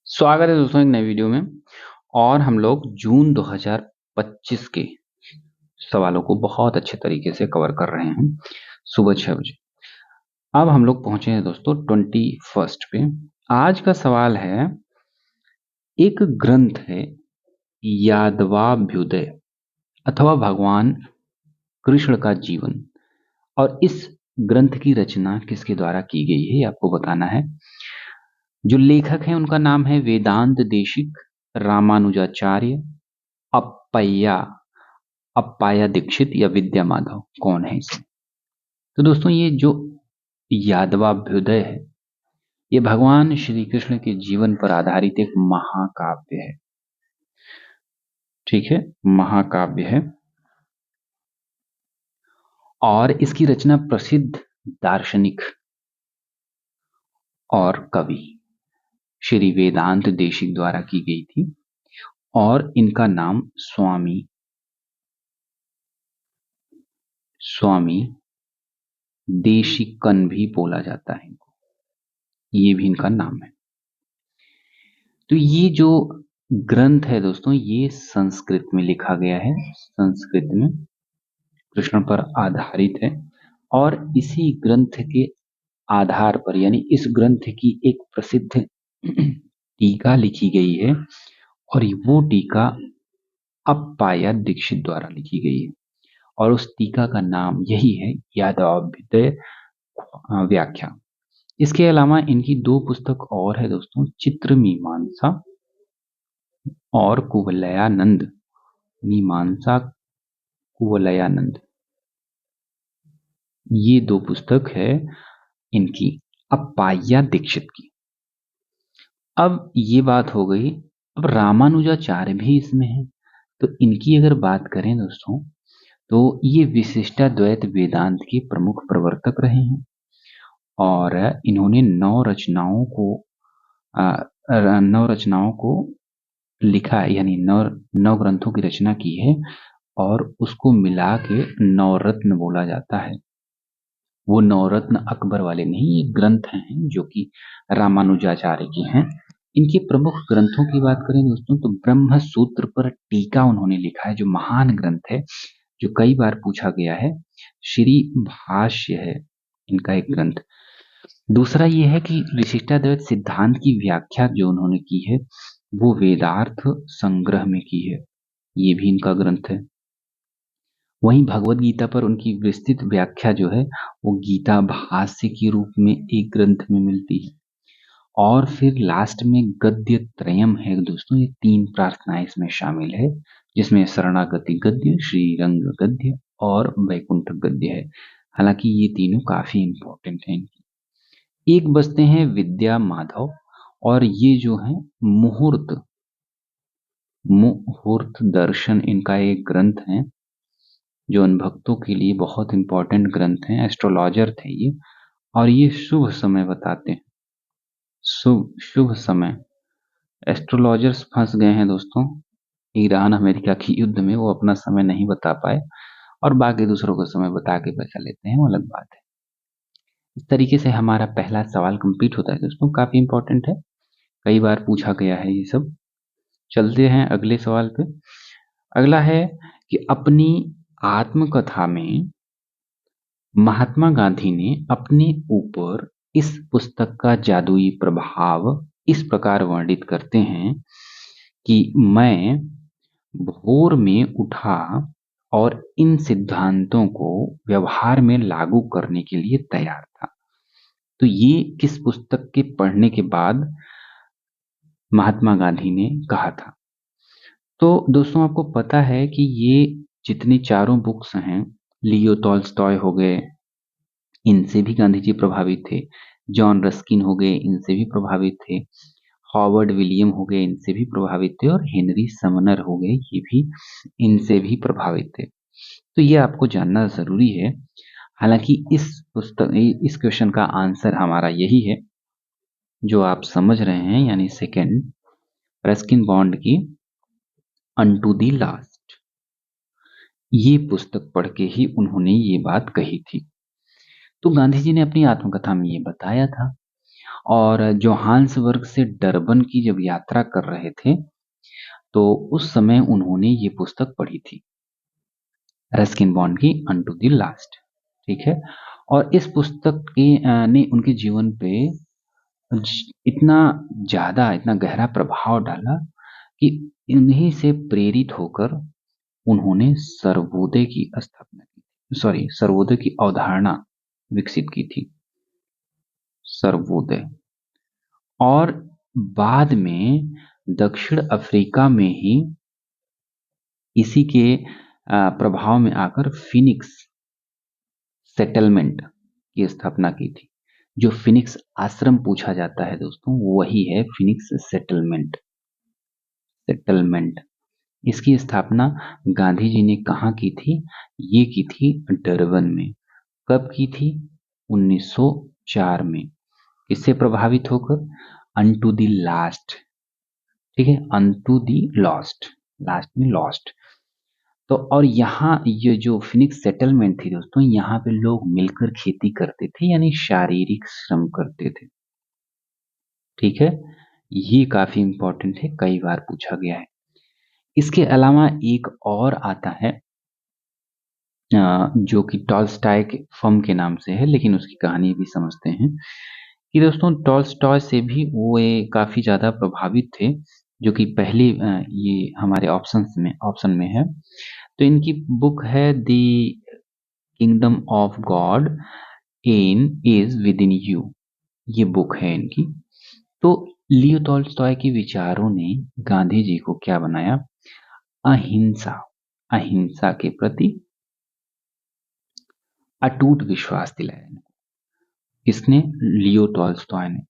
स्वागत है दोस्तों एक नई वीडियो में। और हम लोग जून 2025 के सवालों को बहुत अच्छे तरीके से कवर कर रहे हैं सुबह 6 बजे। अब हम लोग पहुंचे हैं दोस्तों 21 पे। आज का सवाल है, एक ग्रंथ है यादवाभ्युदय अथवा भगवान कृष्ण का जीवन, और इस ग्रंथ की रचना किसके द्वारा की गई है ये आपको बताना है। जो लेखक हैं उनका नाम है वेदांत देशिक, रामानुजाचार्य, अप्पैया अप्पाया दीक्षित या विद्या माधव। कौन है इसमें? तो दोस्तों ये जो यादवाभ्युदय है ये भगवान श्री कृष्ण के जीवन पर आधारित एक महाकाव्य है। ठीक है, महाकाव्य है। और इसकी रचना प्रसिद्ध दार्शनिक और कवि श्री वेदांत देशिक द्वारा की गई थी, और इनका नाम स्वामी देशिकन भी बोला जाता है इनको, ये भी इनका नाम है। तो ये जो ग्रंथ है दोस्तों ये संस्कृत में लिखा गया है, संस्कृत में कृष्ण पर आधारित है। और इसी ग्रंथ के आधार पर यानी इस ग्रंथ की एक प्रसिद्ध टीका लिखी गई है, और वो टीका अप्पाया दीक्षित द्वारा लिखी गई है, और उस टीका का नाम यही है यादवाभ्युदय व्याख्या। इसके अलावा इनकी दो पुस्तक और है दोस्तों, चित्रमीमांसा और कुवलयानंद, मीमांसा कुवलयानंद। ये दो पुस्तक है इनकी अप्पाया दीक्षित की। अब ये बात हो गई। अब रामानुजाचार्य भी इसमें है, तो इनकी अगर बात करें दोस्तों तो ये विशिष्टाद्वैत वेदांत के प्रमुख प्रवर्तक रहे हैं, और इन्होंने 9 रचनाओं को लिखा है, यानी 9 ग्रंथों की रचना की है, और उसको मिला के नवरत्न बोला जाता है। वो नवरत्न अकबर वाले नहीं, ये ग्रंथ हैं जो कि रामानुजाचार्य की हैं। इनके प्रमुख ग्रंथों की बात करें दोस्तों तो ब्रह्म सूत्र पर टीका उन्होंने लिखा है, जो महान ग्रंथ है, जो कई बार पूछा गया है। श्री भाष्य है इनका एक ग्रंथ। दूसरा ये है कि विशिष्टाद्वैत सिद्धांत की व्याख्या जो उन्होंने की है वो वेदार्थ संग्रह में की है, ये भी इनका ग्रंथ है। वहीं भगवत गीता पर उनकी विस्तृत व्याख्या जो है वो गीता भाष्य के रूप में एक ग्रंथ में मिलती है। और फिर लास्ट में गद्य त्रयम है दोस्तों, ये 3 प्रार्थनाएं इसमें शामिल है, जिसमें शरणागति गद्य, श्रीरंग गद्य और वैकुंठ गद्य है। हालांकि ये तीनों काफी इंपॉर्टेंट हैं। एक बचते हैं विद्या माधव, और ये जो है मुहूर्त दर्शन इनका एक ग्रंथ है, जो अनभक्तों के लिए बहुत इंपॉर्टेंट ग्रंथ है। एस्ट्रोलॉजर थे ये, और ये शुभ समय बताते हैं, शुभ समय। एस्ट्रोलॉजर्स फंस गए हैं दोस्तों ईरान अमेरिका की युद्ध में, वो अपना समय नहीं बता पाए और बाकी दूसरों को समय बता के पैसा लेते हैं, वो अलग बात है। इस तरीके से हमारा पहला सवाल कंप्लीट होता है दोस्तों, काफी इंपॉर्टेंट है, कई बार पूछा गया है ये सब। चलते हैं अगले सवाल पे। अगला है कि अपनी आत्मकथा में महात्मा गांधी ने अपने ऊपर इस पुस्तक का जादुई प्रभाव इस प्रकार वर्णित करते हैं कि मैं भोर में उठा और इन सिद्धांतों को व्यवहार में लागू करने के लिए तैयार था। तो ये किस पुस्तक के पढ़ने के बाद महात्मा गांधी ने कहा था? तो दोस्तों आपको पता है कि ये जितनी चारों बुक्स हैं, लियो टॉल्स्टॉय हो गए, इनसे भी गांधी जी प्रभावित थे। जॉन रस्किन हो गए, इनसे भी प्रभावित थे। हॉवर्ड विलियम हो गए, इनसे भी प्रभावित थे। और हेनरी समनर हो गए, ये भी इनसे भी प्रभावित थे। तो ये आपको जानना जरूरी है। हालांकि इस क्वेश्चन का आंसर हमारा यही है जो आप समझ रहे हैं, यानी सेकंड, रस्किन बॉन्ड की अनटू द लास्ट। ये पुस्तक पढ़ के ही उन्होंने ये बात कही थी। तो गांधी जी ने अपनी आत्मकथा में ये बताया था। और जोहान्सबर्ग से डरबन की जब यात्रा कर रहे थे तो उस समय उन्होंने ये पुस्तक पढ़ी थी, रस्किन बॉन्ड की अनटू द लास्ट। ठीक है, और इस पुस्तक ने उनके जीवन पे इतना ज्यादा, इतना गहरा प्रभाव डाला कि इन्हीं से प्रेरित होकर उन्होंने सर्वोदय की स्थापना की, सर्वोदय की अवधारणा विकसित की थी, सर्वोदय। और बाद में दक्षिण अफ्रीका में ही इसी के प्रभाव में आकर फिनिक्स सेटलमेंट की स्थापना की थी। जो फिनिक्स आश्रम पूछा जाता है दोस्तों, वही है फिनिक्स सेटलमेंट। सेटलमेंट इसकी स्थापना गांधी जी ने कहाँ की थी? ये की थी डरबन में। कब की थी? 1904 में। किससे प्रभावित होकर? Unto the last. ठीक है, अनटू द लॉस्ट, लास्ट में लॉस्ट। तो और यहाँ ये जो फिनिक्स सेटलमेंट थी दोस्तों, यहाँ पे लोग मिलकर खेती करते थे, यानी शारीरिक श्रम करते थे। ठीक है, ये काफी इंपॉर्टेंट है, कई बार पूछा गया है। इसके अलावा एक और आता है जो कि टॉल्स्टॉय के फर्म के नाम से है, लेकिन उसकी कहानी भी समझते हैं कि दोस्तों टॉल्स्टॉय से भी वो काफी ज्यादा प्रभावित थे, जो कि पहले ये हमारे ऑप्शन में है। तो इनकी बुक है the kingdom of God in is with in you, ये बुक है इनकी। तो लियो टॉल्स्टॉय के विचारों ने गांधी जी को क्या बनाया? अहिंसा, अहिंसा के प्रति अटूट विश्वास दिलाया इसने, लियो टॉल्स्टॉय ने।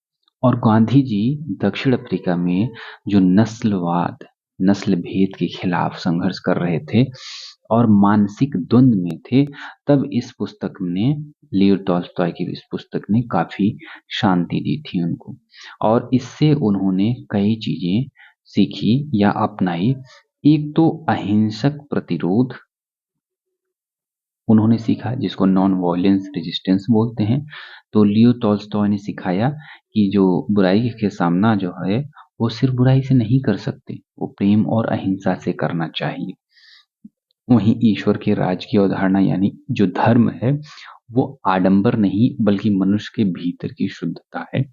और गांधी जी दक्षिण अफ्रीका में जो नस्लवाद, नस्ल भेद के खिलाफ संघर्ष कर रहे थे और मानसिक द्वंद्व में थे, तब इस पुस्तक ने, लियो टॉल्स्टॉय की इस पुस्तक ने काफी शांति दी थी उनको, और इससे उन्होंने कई चीजें सीखी या अपनाई। एक तो अहिंसक प्रतिरोध उन्होंने सीखा, जिसको नॉन वायलेंस रेजिस्टेंस बोलते हैं। तो लियो टॉल्स्टॉय ने सिखाया कि जो बुराई के सामना जो है वो सिर्फ बुराई से नहीं कर सकते, वो प्रेम और अहिंसा से करना चाहिए। वहीं ईश्वर के राज की अवधारणा, यानी जो धर्म है वो आडंबर नहीं बल्कि मनुष्य के भीतर की शुद्धता है,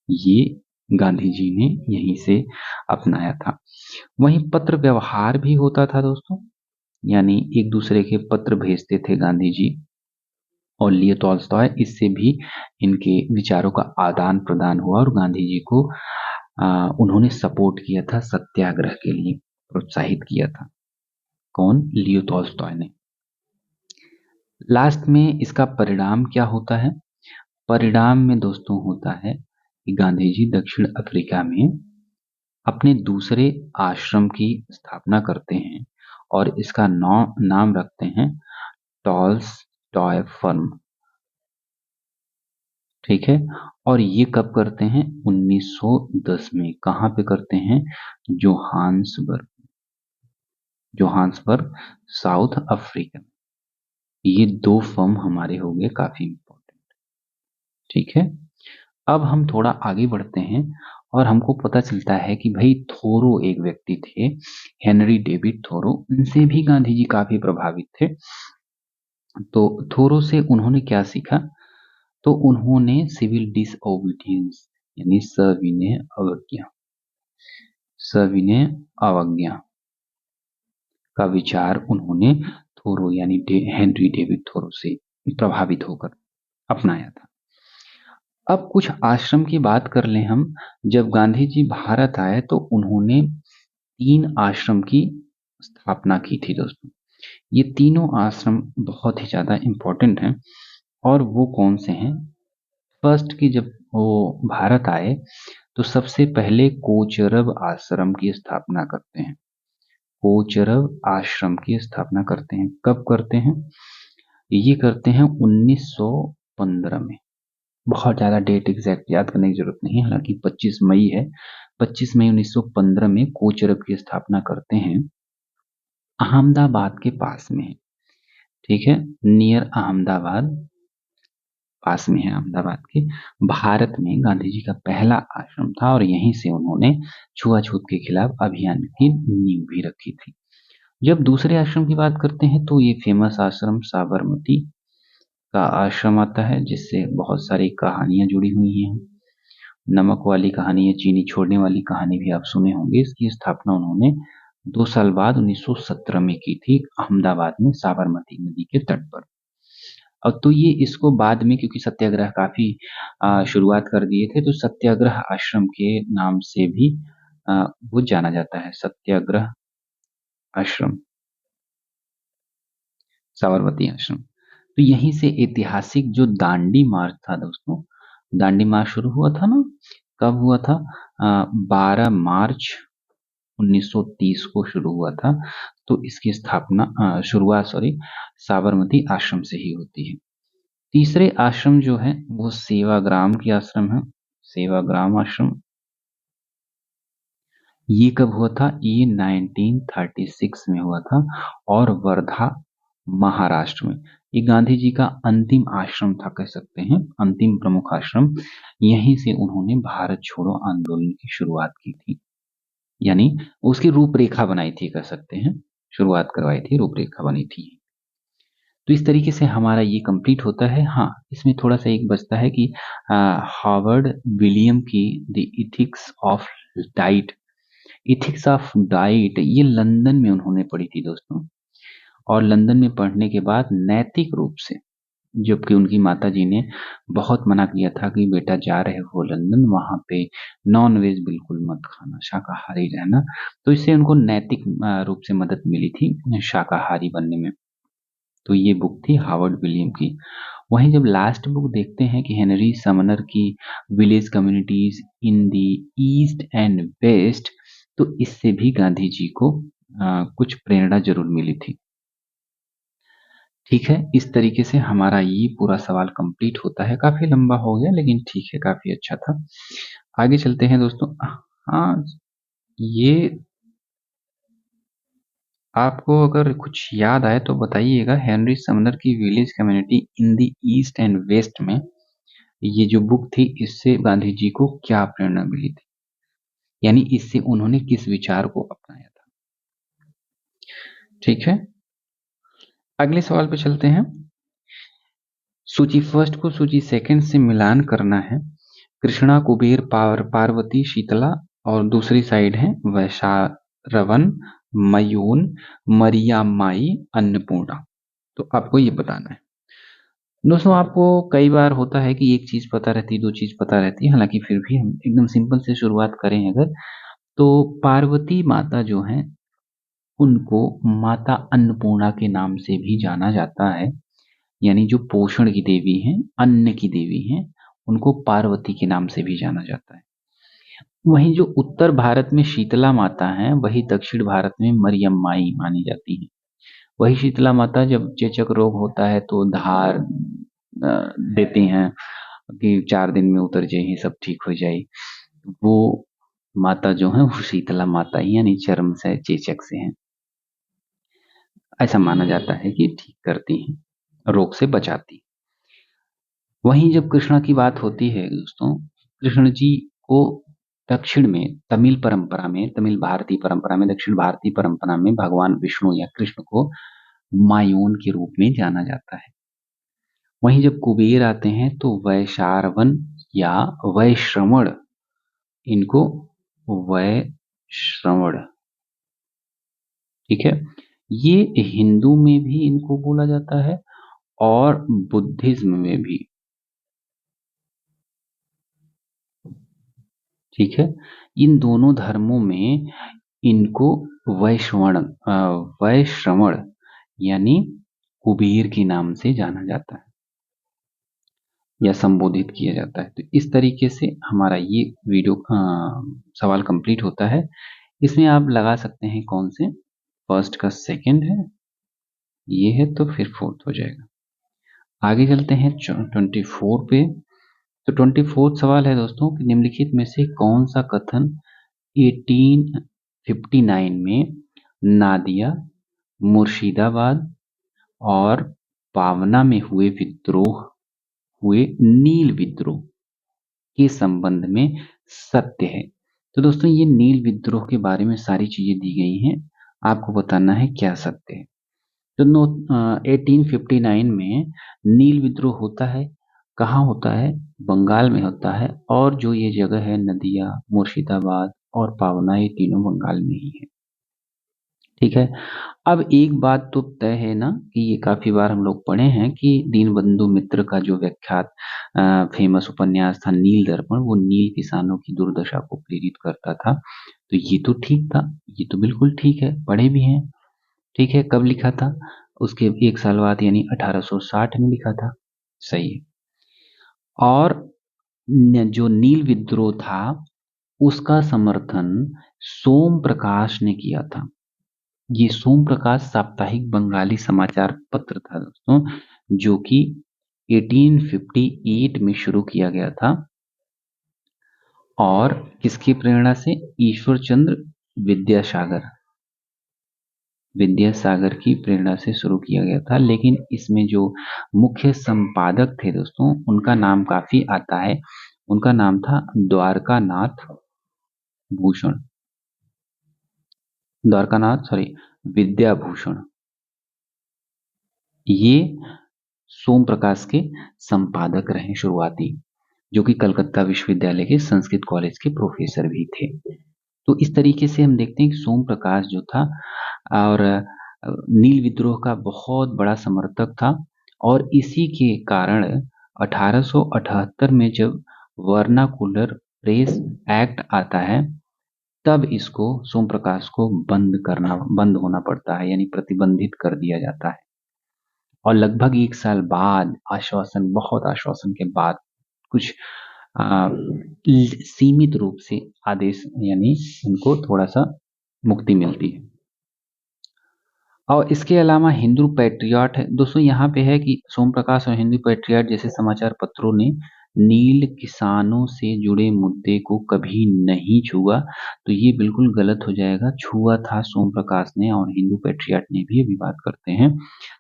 ये गांधी जी ने यहीं से अपनाया था। वहीं पत्र व्यवहार भी होता था दोस्तों, यानी एक दूसरे के पत्र भेजते थे गांधी जी और लियो टॉल्स्टॉय, इससे भी इनके विचारों का आदान प्रदान हुआ और गांधी जी को उन्होंने सपोर्ट किया था, सत्याग्रह के लिए प्रोत्साहित किया था। कौन? लियो टॉल्स्टॉय ने। लास्ट में इसका परिणाम क्या होता है? परिणाम में दोस्तों होता है कि गांधी जी दक्षिण अफ्रीका में अपने दूसरे आश्रम की स्थापना करते हैं और इसका नाम रखते हैं टॉल्स्टॉय फर्म। ठीक है, और ये कब करते हैं? 1910 में। कहाँ पे करते हैं? Johannesburg, Johannesburg south Africa. ये दो फर्म हमारे हो गए काफी इंपॉर्टेंट। ठीक है, अब हम थोड़ा आगे बढ़ते हैं और हमको पता चलता है कि भाई थोरो एक व्यक्ति थे, हेनरी डेविड थोरो, इनसे भी गांधी जी काफी प्रभावित थे। तो थोरो से उन्होंने क्या सीखा? तो उन्होंने सिविल डिसओबीडियंस यानी सविनय अवज्ञा, सविनय अवज्ञा का विचार उन्होंने थोरो यानी हेनरी डेविड थोरो से प्रभावित होकर अपनाया था। अब कुछ आश्रम की बात कर लें हम। जब गांधी जी भारत आए तो उन्होंने 3 आश्रम की स्थापना की थी दोस्तों। ये तीनों आश्रम बहुत ही ज्यादा इंपॉर्टेंट हैं। और वो कौन से हैं? फर्स्ट की जब वो भारत आए तो सबसे पहले कोचरब आश्रम की स्थापना करते हैं। कोचरब आश्रम की स्थापना करते हैं। कब करते हैं? ये करते हैं 1915 में। बहुत ज्यादा डेट एग्जैक्ट याद करने की जरूरत नहीं है, हालांकि 25 मई है। 25 मई 1915 में कोचरब की स्थापना करते हैं, अहमदाबाद के पास में है। ठीक है, नियर अहमदाबाद पास में है अहमदाबाद के, भारत में गांधी जी का पहला आश्रम था और यहीं से उन्होंने छुआछूत के खिलाफ अभियान की नींव भी रखी थी। जब दूसरे आश्रम की बात करते हैं तो ये फेमस आश्रम साबरमती का आश्रम आता है, जिससे बहुत सारी कहानियां जुड़ी हुई हैं। नमक वाली कहानी या चीनी छोड़ने वाली कहानी भी आप सुने होंगे। इसकी स्थापना उन्होंने 2 साल बाद 1917 में की थी, अहमदाबाद में साबरमती नदी के तट पर। अब तो ये इसको बाद में, क्योंकि सत्याग्रह काफी शुरुआत कर दिए थे, तो सत्याग्रह आश्रम के नाम से भी वो जाना जाता है, सत्याग्रह आश्रम, साबरमती आश्रम। तो यहीं से ऐतिहासिक जो दांडी मार्च था दोस्तों, दांडी मार्च शुरू हुआ था ना, कब हुआ था? 12 मार्च 1930 को शुरू हुआ था। तो इसकी स्थापना शुरुआत साबरमती आश्रम से ही होती है। तीसरे आश्रम जो है वो सेवाग्राम की आश्रम है, सेवाग्राम आश्रम। ये कब हुआ था? ये 1936 में हुआ था और वर्धा महाराष्ट्र में। ये गांधी जी का अंतिम आश्रम था, कह सकते हैं अंतिम प्रमुख आश्रम। यहीं से उन्होंने भारत छोड़ो आंदोलन की शुरुआत की थी, यानी उसकी रूपरेखा बनाई थी, कह सकते हैं शुरुआत करवाई थी, रूपरेखा बनी थी। तो इस तरीके से हमारा ये कंप्लीट होता है। हाँ, इसमें थोड़ा सा एक बचता है कि हार्वर्ड विलियम की the ethics of diet, ethics of diet ये लंदन में उन्होंने पढ़ी थी दोस्तों। और लंदन में पढ़ने के बाद नैतिक रूप से, जबकि उनकी माता जी ने बहुत मना किया था कि बेटा जा रहे हो लंदन, वहां पे नॉन वेज बिल्कुल मत खाना, शाकाहारी रहना, तो इससे उनको नैतिक रूप से मदद मिली थी शाकाहारी बनने में। तो ये बुक थी हार्वर्ड विलियम की। वहीं जब लास्ट बुक देखते हैं कि हेनरी समनर की village communities in the east and west, तो इससे भी गांधी जी को कुछ प्रेरणा जरूर मिली थी। ठीक है, इस तरीके से हमारा ये पूरा सवाल कंप्लीट होता है। काफी लंबा हो गया लेकिन ठीक है, काफी अच्छा था। आगे चलते हैं दोस्तों। हाँ, ये आपको अगर कुछ याद आए तो बताइएगा। हेनरी समनर की village community in the east and west में ये जो बुक थी, इससे गांधी जी को क्या प्रेरणा मिली थी, यानी इससे उन्होंने किस विचार को अपनाया था। ठीक है, अगले सवाल पे चलते हैं। सूची फर्स्ट को सूची सेकंड से मिलान करना है। कृष्णा, कुबेर, पार्वती, शीतला और दूसरी साइड है वैशारवन, मयून, मरिया माई, अन्नपूर्णा। तो आपको ये बताना है दोस्तों। आपको कई बार होता है कि एक चीज पता रहती है, दो चीज पता रहती है, हालांकि फिर भी हम एकदम सिंपल से शुरुआत करें अगर, तो पार्वती माता जो है उनको माता अन्नपूर्णा के नाम से भी जाना जाता है, यानी जो पोषण की देवी हैं, अन्न की देवी हैं, उनको पार्वती के नाम से भी जाना जाता है। वहीं जो उत्तर भारत में शीतला माता है, वही दक्षिण भारत में मरियम माई मानी जाती है। वही शीतला माता जब चेचक रोग होता है तो धार देती हैं कि 4 दिन में उतर जाए, सब ठीक हो जाए। वो माता जो है वो शीतला माता ही, यानी चर्म से चेचक से है, ऐसा माना जाता है कि ठीक करती हैं, रोग से बचाती। वहीं जब कृष्णा की बात होती है दोस्तों, कृष्ण जी को दक्षिण में तमिल परंपरा में, तमिल भारतीय परंपरा में, दक्षिण भारतीय परंपरा में भगवान विष्णु या कृष्ण को मायून के रूप में जाना जाता है। वहीं जब कुबेर आते हैं तो वैशारवन या वैश्रवण, इनको वैश्रवण, ठीक है, ये हिंदू में भी इनको बोला जाता है और बुद्धिज्म में भी। ठीक है, इन दोनों धर्मों में इनको वैश्रवण यानी कुबेर के नाम से जाना जाता है या संबोधित किया जाता है। तो इस तरीके से हमारा ये वीडियो सवाल कंप्लीट होता है। इसमें आप लगा सकते हैं कौन से, फर्स्ट का सेकंड है, ये है तो फिर फोर्थ हो जाएगा। आगे चलते हैं 24 पे। तो 24 सवाल है दोस्तों कि निम्नलिखित में से कौन सा कथन 1859 में नादिया, मुर्शिदाबाद और पावना में हुए विद्रोह हुए नील विद्रोह के संबंध में सत्य है। तो दोस्तों ये नील विद्रोह के बारे में सारी चीजें दी गई हैं, आपको बताना है क्या सत्य है। तो 1859 में नील विद्रोह होता है, कहाँ होता है? बंगाल में होता है, और जो ये जगह है नदिया, मुर्शिदाबाद और पावना, ये तीनों बंगाल में ही है। ठीक है। अब एक बात तो तय है ना कि ये काफी बार हम लोग पढ़े हैं कि दीनबंधु मित्र का जो विख्यात फेमस उपन्यास था नील दर्पण, वो नील किसानों की दुर्दशा को प्रेरित करता था। तो ये तो ठीक था, ये तो बिल्कुल ठीक है, पढ़े भी हैं। ठीक है, कब लिखा था? उसके एक साल बाद यानी 1860 में लिखा था। सही है। और जो नील विद्रोह था उसका समर्थन सोम प्रकाश ने किया था। ये सोम प्रकाश साप्ताहिक बंगाली समाचार पत्र था दोस्तों, जो कि 1858 में शुरू किया गया था। और किसकी प्रेरणा से? ईश्वर चंद्र विद्यासागर विद्यासागर की प्रेरणा से शुरू किया गया था। लेकिन इसमें जो मुख्य संपादक थे दोस्तों, उनका नाम काफी आता है। उनका नाम था द्वारकानाथ भूषण, द्वारकानाथ सॉरी विद्याभूषण। ये सोम प्रकाश के संपादक रहे शुरुआती, जो कि कलकत्ता विश्वविद्यालय के संस्कृत कॉलेज के प्रोफेसर भी थे। तो इस तरीके से हम देखते हैं कि सोम प्रकाश जो था और नील विद्रोह का बहुत बड़ा समर्थक था। और इसी के कारण 1878 में जब वर्नाकुलर प्रेस एक्ट आता है, तब इसको सोम प्रकाश को बंद होना पड़ता है, यानी प्रतिबंधित कर दिया जाता है। और लगभग एक साल बाद बहुत आश्वासन के बाद कुछ आ, सीमित रूप से आदेश, यानी उनको थोड़ा सा मुक्ति मिलती है। और इसके अलावा हिंदू पैट्रियट है दोस्तों, यहाँ पे है कि सोम प्रकाश और हिंदू पैट्रियट जैसे समाचार पत्रों ने नील किसानों से जुड़े मुद्दे को कभी नहीं छुआ। तो ये बिल्कुल गलत हो जाएगा, छुआ था सोम प्रकाश ने और हिंदू पैट्रियट ने भी। अभी बात करते हैं।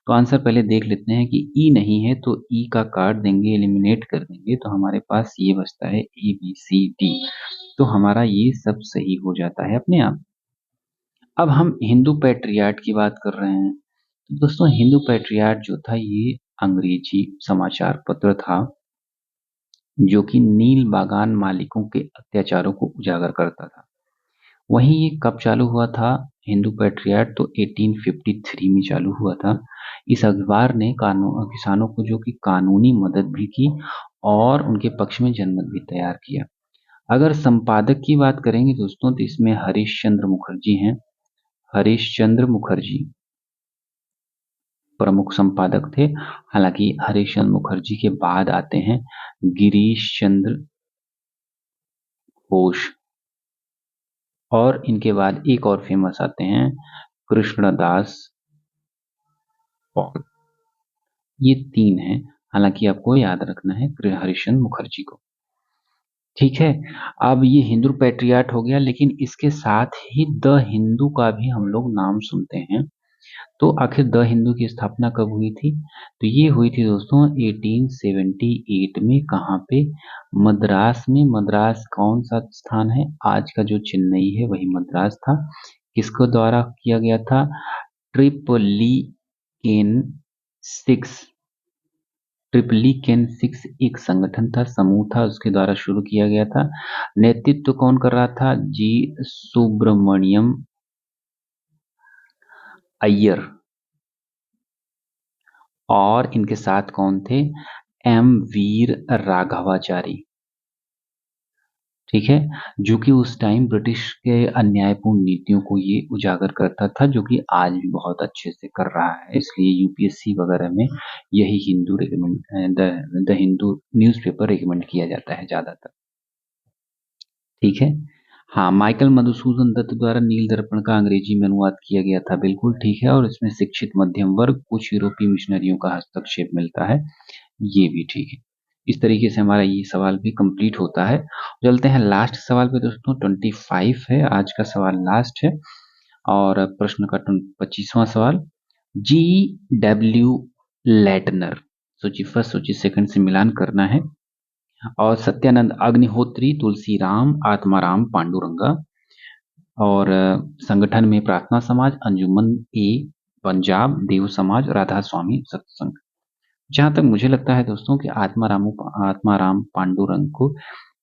तो आंसर पहले देख लेते हैं कि ई नहीं है तो ई का काट देंगे, एलिमिनेट कर देंगे, तो हमारे पास ये बचता है ABCD। तो हमारा ये सब सही हो जाता है अपने आप। अब हम हिंदू पैट्रियट की बात कर रहे हैं। तो दोस्तों हिंदू पैट्रियट जो था ये अंग्रेजी समाचार पत्र था, जो कि नील बागान मालिकों के अत्याचारों को उजागर करता था। वहीं ये कब चालू हुआ था हिंदू पैट्रियट? तो 1853 में चालू हुआ था। इस अखबार ने किसानों को जो कि कानूनी मदद भी की और उनके पक्ष में जनमत भी तैयार किया। अगर संपादक की बात करेंगे दोस्तों, तो इसमें हरीश चंद्र मुखर्जी हैं। हरीश चंद्र मुखर्जी प्रमुख संपादक थे। हालांकि हरीश चंद्र मुखर्जी के बाद आते हैं गिरीश चंद्र घोष, और इनके बाद एक और फेमस आते हैं कृष्णदास पॉल। ये तीन हैं। हालांकि आपको याद रखना है हरिश्चंद्र मुखर्जी को। ठीक है। अब ये हिंदू पैट्रियट हो गया, लेकिन इसके साथ ही द हिंदू का भी हम लोग नाम सुनते हैं। तो आखिर द हिंदू की स्थापना कब हुई थी? तो ये हुई थी दोस्तों 1878 में। कहाँ पे? मद्रास में। मद्रास कौन सा स्थान है? आज का जो चेन्नई है वही मद्रास था। किसको द्वारा किया गया था? ट्रिपली केन सिक्स। ट्रिपली केन सिक्स एक संगठन था, समूह था, उसके द्वारा शुरू किया गया था। नेतृत्व कौन कर रहा था? जी सुब्रमण्यम अय्यर। और इनके साथ कौन थे? एम वीर राघवाचारी। ठीक है। जो कि उस टाइम ब्रिटिश के अन्यायपूर्ण नीतियों को ये उजागर करता था, जो कि आज भी बहुत अच्छे से कर रहा है। इसलिए यूपीएससी वगैरह में यही Hindu recommend the Hindu newspaper recommend किया जाता है ज्यादातर। ठीक है। हाँ, माइकल मधुसूदन दत्त द्वारा नील दर्पण का अंग्रेजी में अनुवाद किया गया था, बिल्कुल ठीक है। और इसमें शिक्षित मध्यम वर्ग, कुछ यूरोपीय मिशनरियों का हस्तक्षेप मिलता है, ये भी ठीक है। इस तरीके से हमारा ये सवाल भी कंप्लीट होता है। चलते हैं लास्ट सवाल पे दोस्तों। 25 है आज का सवाल, लास्ट है। और प्रश्न का 25वां सवाल। G.W. लैटनर सूची फर्स्ट सूची सेकंड से मिलान करना है। और सत्यानंद अग्निहोत्री, तुलसीराम, आत्माराम, पांडुरंगा। और संगठन में प्रार्थना समाज, अंजुमन ए पंजाब, देव समाज, राधा स्वामी सत्संग। जहां तक मुझे लगता है दोस्तों कि आत्माराम पांडुरंग को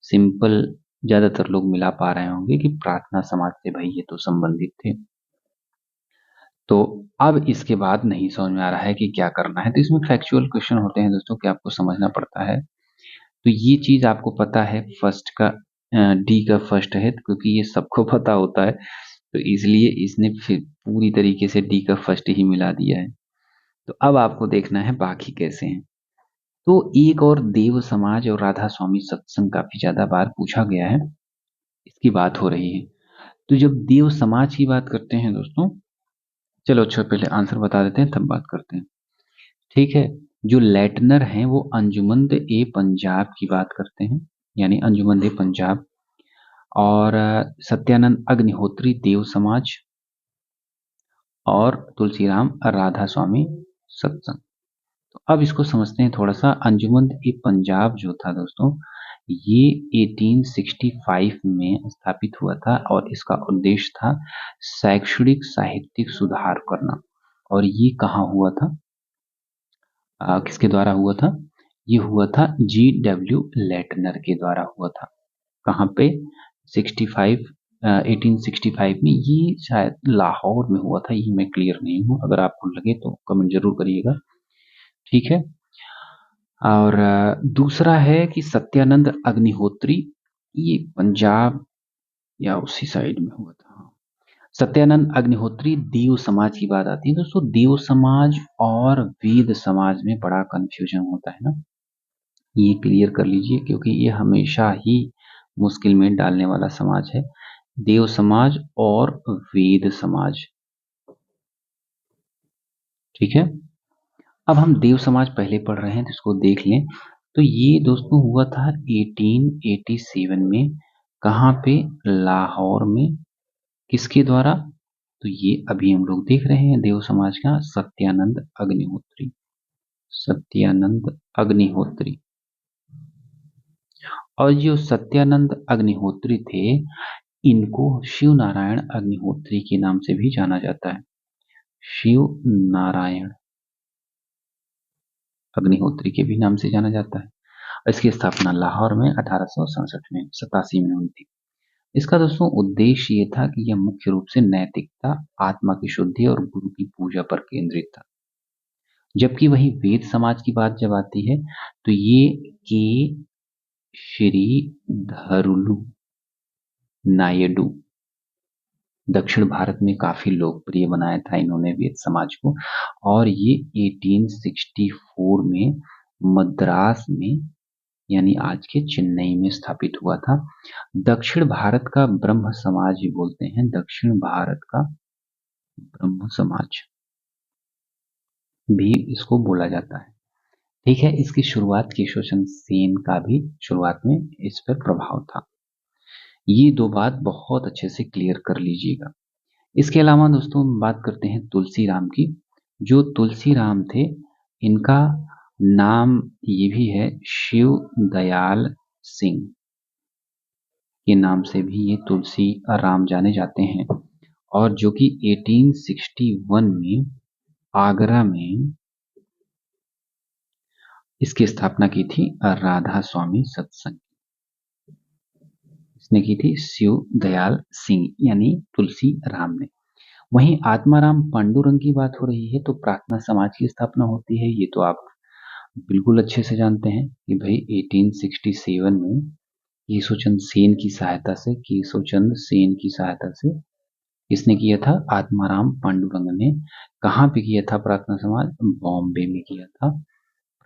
सिंपल ज्यादातर लोग मिला पा रहे होंगे कि प्रार्थना समाज से भाई ये तो संबंधित थे। तो अब इसके बाद नहीं समझ में आ रहा है कि क्या करना है। तो इसमें फैक्चुअल क्वेश्चन होते हैं दोस्तों कि आपको समझना पड़ता है। तो ये चीज आपको पता है, फर्स्ट का डी का फर्स्ट है, क्योंकि ये सबको पता होता है, तो इसलिए इसने फिर पूरी तरीके से डी का फर्स्ट ही मिला दिया है। तो अब आपको देखना है बाकी कैसे हैं। तो एक और देव समाज और राधा स्वामी सत्संग काफी ज्यादा बार पूछा गया है, इसकी बात हो रही है। तो जब देव समाज की बात करते हैं दोस्तों, चलो अच्छा पहले आंसर बता देते हैं तब बात करते हैं, ठीक है। जो लेटनर हैं वो अंजुमन ए पंजाब की बात करते हैं, यानी अंजुमन ए पंजाब। और सत्यानंद अग्निहोत्री देव समाज, और तुलसीराम राधा स्वामी सत्संग। तो अब इसको समझते हैं थोड़ा सा। अंजुमन ए पंजाब जो था दोस्तों, ये 1865 में स्थापित हुआ था और इसका उद्देश्य था शैक्षणिक साहित्यिक सुधार करना। और ये कहाँ हुआ था, किसके द्वारा हुआ था? ये हुआ था G.W. लेटनर के द्वारा हुआ था। कहाँ पे? 1865 में। ये शायद लाहौर में हुआ था, ये मैं क्लियर नहीं हूँ, अगर आपको लगे तो कमेंट जरूर करिएगा, ठीक है। और दूसरा है कि सत्यानंद अग्निहोत्री, ये पंजाब या उसी साइड में हुआ था। सत्यानंद अग्निहोत्री देव समाज की बात आती है दोस्तों, देव समाज और वेद समाज में बड़ा कंफ्यूजन होता है ना, ये क्लियर कर लीजिए, क्योंकि ये हमेशा ही मुश्किल में डालने वाला समाज है, देव समाज और वेद समाज, ठीक है। अब हम देव समाज पहले पढ़ रहे हैं तो इसको देख लें। तो ये दोस्तों हुआ था 1887 में, कहाँ पे? लाहौर में। किसके द्वारा? तो ये अभी हम लोग देख रहे हैं देव समाज का, सत्यानंद अग्निहोत्री, सत्यानंद अग्निहोत्री। और जो सत्यानंद अग्निहोत्री थे, इनको शिव नारायण अग्निहोत्री के नाम से भी जाना जाता है, शिव नारायण अग्निहोत्री के भी नाम से जाना जाता है। इसकी स्थापना लाहौर में 1867 में 87 में हुई थी। इसका दोस्तों उद्देश्य ये था कि यह मुख्य रूप से नैतिकता, आत्मा की शुद्धि और गुरु की पूजा पर केंद्रित था। जबकि वही वेद समाज की बात जब आती है तो ये के श्री धरुलु नायडू, दक्षिण भारत में काफी लोकप्रिय बनाया था इन्होंने वेद समाज को। और ये 1864 में मद्रास में, यानी आज के चेन्नई में स्थापित हुआ था। दक्षिण भारत का ब्रह्म समाज भी बोलते हैं, दक्षिण भारत का ब्रह्म समाज भी इसको बोला जाता है, ठीक है। इसकी शुरुआत केशव चंद्र सेन का भी शुरुआत में इस पर प्रभाव था। ये दो बात बहुत अच्छे से क्लियर कर लीजिएगा। इसके अलावा दोस्तों बात करते हैं तुलसीराम की। जो तुलसीराम थे, इनका नाम ये भी है शिव दयाल सिंह के नाम से भी ये तुलसी राम जाने जाते हैं। और जो कि 1861 में आगरा में इसकी स्थापना की थी राधा स्वामी सत्संग, इसने की थी शिव दयाल सिंह यानी तुलसी राम ने। वहीं आत्माराम पांडुरंग की बात हो रही है तो प्रार्थना समाज की स्थापना होती है, ये तो आप बिल्कुल अच्छे से जानते हैं कि भाई 1867 में केशवचंद सेन की सहायता से, केशवचंद सेन की सहायता से किसने किया था? आत्माराम पांडुरंग ने। कहाँ पे किया था प्रार्थना समाज? बॉम्बे में किया था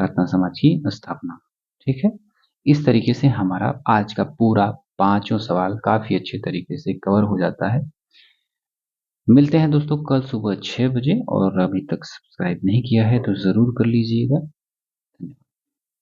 प्रार्थना समाज की स्थापना, ठीक है। इस तरीके से हमारा आज का पूरा पांचों सवाल काफी अच्छे तरीके से कवर हो जाता है। मिलते हैं दोस्तों कल सुबह 6 बजे, और अभी तक सब्सक्राइब नहीं किया है तो जरूर कर लीजिएगा।